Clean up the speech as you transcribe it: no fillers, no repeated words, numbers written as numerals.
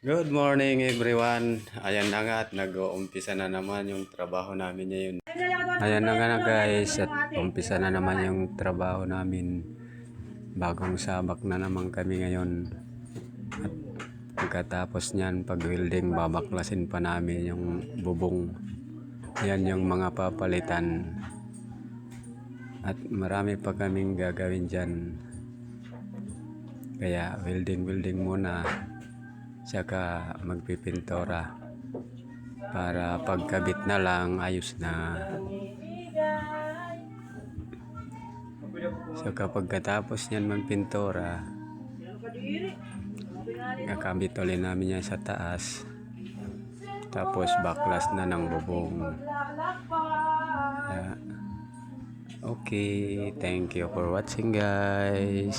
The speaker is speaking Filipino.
Good morning everyone. Ayan na nga at nag-uumpisa na naman yung trabaho namin ngayon. Ayan na nga na guys at umpisa na naman yung trabaho namin. Bagong sabak na naman kami ngayon. At pagkatapos niyan pag welding babaklasin pa namin yung bubong. Yan yung mga papalitan. At marami pa kaming gagawin dyan. Kaya welding muna. Saka magpipintura para pagkabit na lang ayos na. Saka pagkatapos niyan magpintura, kakabit ulit namin yan sa taas, tapos baklas na ng bubong. Okay, thank you for watching guys.